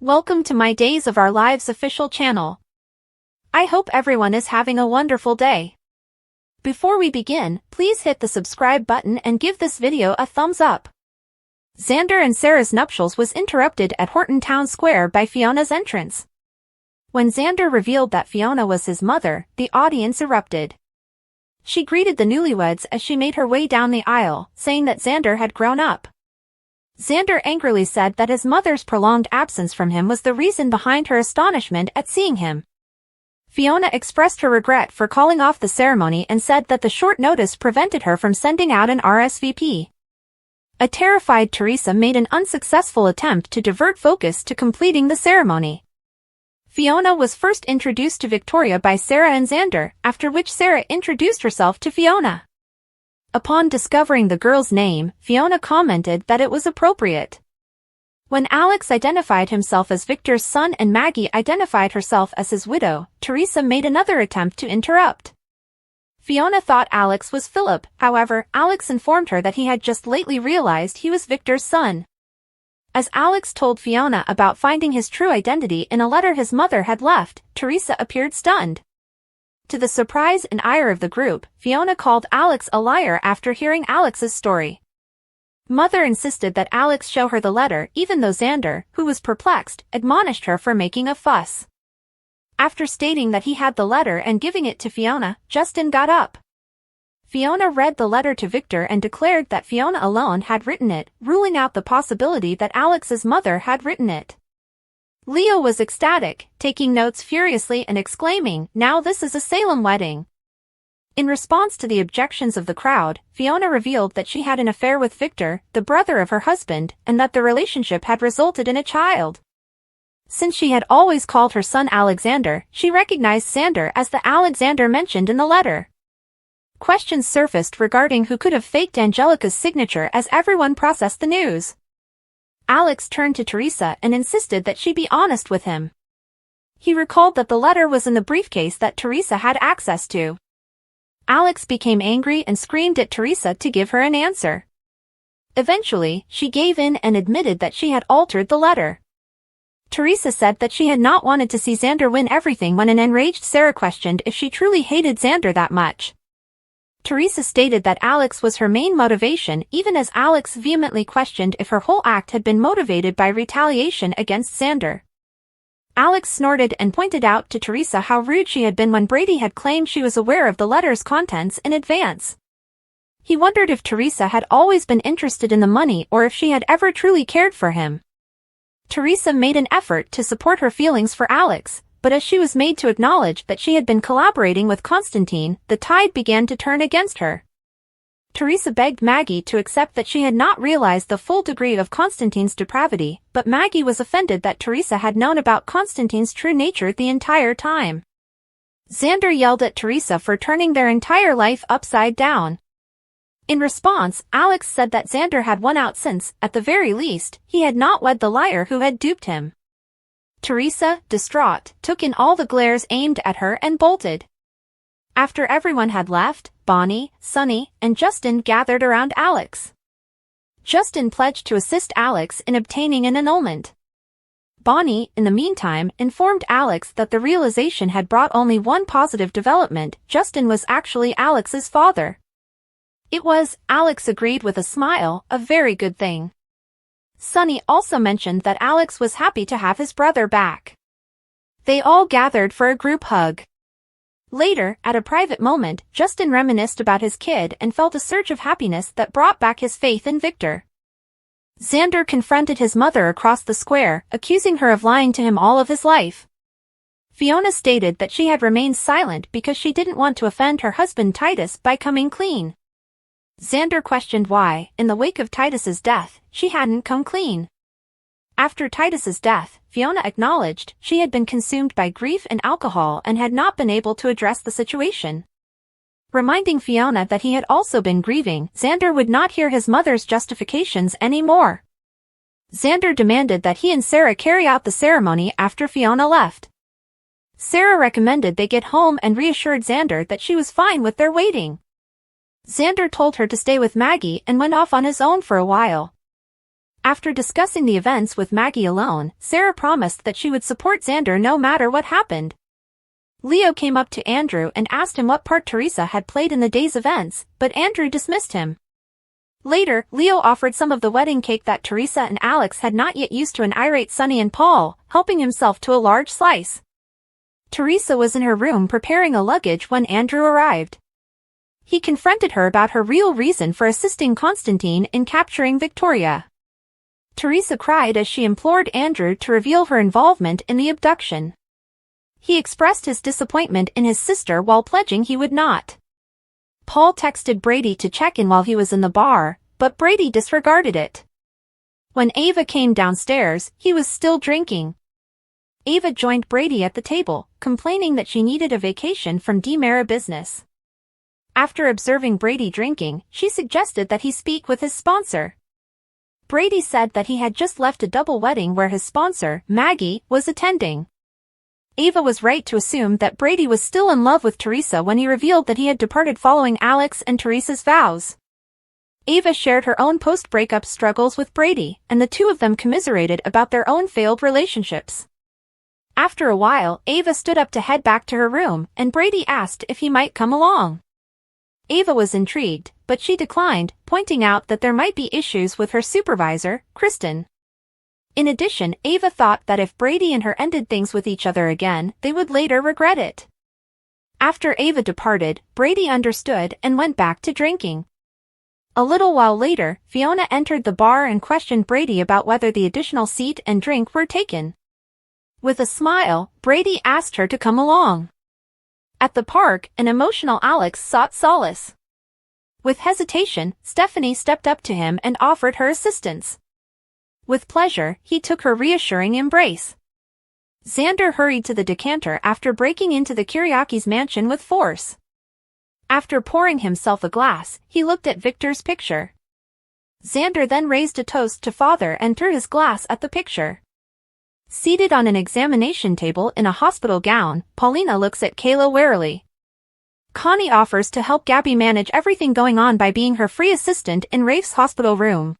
Welcome to my Days of Our Lives official channel. I hope everyone is having a wonderful day. Before we begin, please hit the subscribe button and give this video a thumbs up. Xander and Sarah's nuptials was interrupted at Horton Town Square by Fiona's entrance. When Xander revealed that Fiona was his mother, the audience erupted. She greeted the newlyweds as she made her way down the aisle, saying that Xander had grown up. Xander angrily said that his mother's prolonged absence from him was the reason behind her astonishment at seeing him. Fiona expressed her regret for calling off the ceremony and said that the short notice prevented her from sending out an RSVP. A terrified Theresa made an unsuccessful attempt to divert focus to completing the ceremony. Fiona was first introduced to Victoria by Sarah and Xander, after which Sarah introduced herself to Fiona. Upon discovering the girl's name, Fiona commented that it was appropriate. When Alex identified himself as Victor's son and Maggie identified herself as his widow, Theresa made another attempt to interrupt. Fiona thought Alex was Philip, however, Alex informed her that he had just lately realized he was Victor's son. As Alex told Fiona about finding his true identity in a letter his mother had left, Theresa appeared stunned. To the surprise and ire of the group, Fiona called Alex a liar after hearing Alex's story. Mother insisted that Alex show her the letter even though Xander, who was perplexed, admonished her for making a fuss. After stating that he had the letter and giving it to Fiona, Justin got up. Fiona read the letter to Victor and declared that Fiona alone had written it, ruling out the possibility that Alex's mother had written it. Leo was ecstatic, taking notes furiously and exclaiming, "Now this is a Salem wedding." In response to the objections of the crowd, Fiona revealed that she had an affair with Victor, the brother of her husband, and that the relationship had resulted in a child. Since she had always called her son Alexander, she recognized Xander as the Alexander mentioned in the letter. Questions surfaced regarding who could have faked Angelica's signature as everyone processed the news. Alex turned to Theresa and insisted that she be honest with him. He recalled that the letter was in the briefcase that Theresa had access to. Alex became angry and screamed at Theresa to give her an answer. Eventually, she gave in and admitted that she had altered the letter. Theresa said that she had not wanted to see Xander win everything when an enraged Sarah questioned if she truly hated Xander that much. Theresa stated that Alex was her main motivation even as Alex vehemently questioned if her whole act had been motivated by retaliation against Xander. Alex snorted and pointed out to Theresa how rude she had been when Brady had claimed she was aware of the letter's contents in advance. He wondered if Theresa had always been interested in the money or if she had ever truly cared for him. Theresa made an effort to support her feelings for Alex, but as she was made to acknowledge that she had been collaborating with Constantine, the tide began to turn against her. Theresa begged Maggie to accept that she had not realized the full degree of Constantine's depravity, but Maggie was offended that Theresa had known about Constantine's true nature the entire time. Xander yelled at Theresa for turning their entire life upside down. In response, Alex said that Xander had won out since, at the very least, he had not wed the liar who had duped him. Theresa, distraught, took in all the glares aimed at her and bolted. After everyone had left, Bonnie, Sunny, and Justin gathered around Alex. Justin pledged to assist Alex in obtaining an annulment. Bonnie, in the meantime, informed Alex that the realization had brought only one positive development: Justin was actually Alex's father. It was, Alex agreed with a smile, a very good thing. Sunny also mentioned that Alex was happy to have his brother back. They all gathered for a group hug. Later, at a private moment, Justin reminisced about his kid and felt a surge of happiness that brought back his faith in Victor. Xander confronted his mother across the square, accusing her of lying to him all of his life. Fiona stated that she had remained silent because she didn't want to offend her husband Titus by coming clean. Xander questioned why, in the wake of Titus's death, she hadn't come clean. After Titus's death, Fiona acknowledged she had been consumed by grief and alcohol and had not been able to address the situation. Reminding Fiona that he had also been grieving, Xander would not hear his mother's justifications anymore. Xander demanded that he and Sarah carry out the ceremony after Fiona left. Sarah recommended they get home and reassured Xander that she was fine with their waiting. Xander told her to stay with Maggie and went off on his own for a while. After discussing the events with Maggie alone, Sarah promised that she would support Xander no matter what happened. Leo came up to Andrew and asked him what part Theresa had played in the day's events, but Andrew dismissed him. Later, Leo offered some of the wedding cake that Theresa and Alex had not yet used to an irate Sunny and Paul, helping himself to a large slice. Theresa was in her room preparing a luggage when Andrew arrived. He confronted her about her real reason for assisting Constantine in capturing Victoria. Theresa cried as she implored Andrew to reveal her involvement in the abduction. He expressed his disappointment in his sister while pledging he would not. Paul texted Brady to check in while he was in the bar, but Brady disregarded it. When Ava came downstairs, he was still drinking. Ava joined Brady at the table, complaining that she needed a vacation from DiMera business. After observing Brady drinking, she suggested that he speak with his sponsor. Brady said that he had just left a double wedding where his sponsor, Maggie, was attending. Ava was right to assume that Brady was still in love with Theresa when he revealed that he had departed following Alex and Theresa's vows. Ava shared her own post-breakup struggles with Brady, and the two of them commiserated about their own failed relationships. After a while, Ava stood up to head back to her room, and Brady asked if he might come along. Ava was intrigued, but she declined, pointing out that there might be issues with her supervisor, Kristen. In addition, Ava thought that if Brady and her ended things with each other again, they would later regret it. After Ava departed, Brady understood and went back to drinking. A little while later, Fiona entered the bar and questioned Brady about whether the additional seat and drink were taken. With a smile, Brady asked her to come along. At the park, an emotional Alex sought solace. With hesitation, Stephanie stepped up to him and offered her assistance. With pleasure, he took her reassuring embrace. Xander hurried to the decanter after breaking into the Kiriaki's mansion with force. After pouring himself a glass, he looked at Victor's picture. Xander then raised a toast to Father and threw his glass at the picture. Seated on an examination table in a hospital gown, Paulina looks at Kayla warily. Connie offers to help Gabby manage everything going on by being her free assistant in Rafe's hospital room.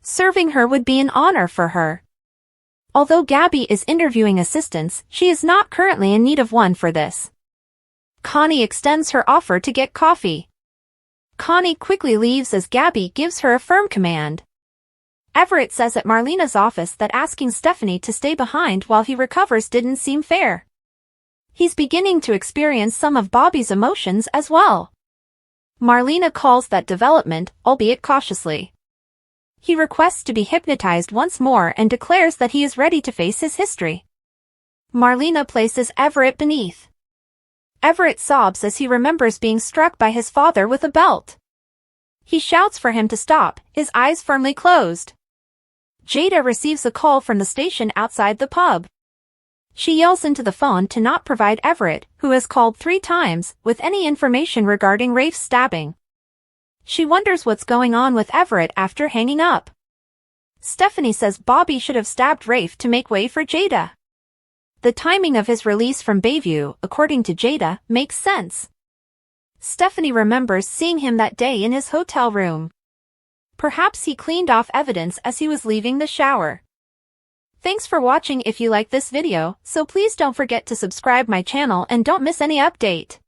Serving her would be an honor for her. Although Gabby is interviewing assistants, she is not currently in need of one for this. Connie extends her offer to get coffee. Connie quickly leaves as Gabby gives her a firm command. Everett says at Marlena's office that asking Stephanie to stay behind while he recovers didn't seem fair. He's beginning to experience some of Bobby's emotions as well. Marlena calls that development, albeit cautiously. He requests to be hypnotized once more and declares that he is ready to face his history. Marlena places Everett beneath. Everett sobs as he remembers being struck by his father with a belt. He shouts for him to stop, his eyes firmly closed. Jada receives a call from the station outside the pub. She yells into the phone to not provide Everett, who has called 3 times, with any information regarding Rafe's stabbing. She wonders what's going on with Everett after hanging up. Stephanie says Bobby should have stabbed Rafe to make way for Jada. The timing of his release from Bayview, according to Jada, makes sense. Stephanie remembers seeing him that day in his hotel room. Perhaps he cleaned off evidence as he was leaving the shower. Thanks for watching. If you like this video, so please don't forget to subscribe my channel and don't miss any update.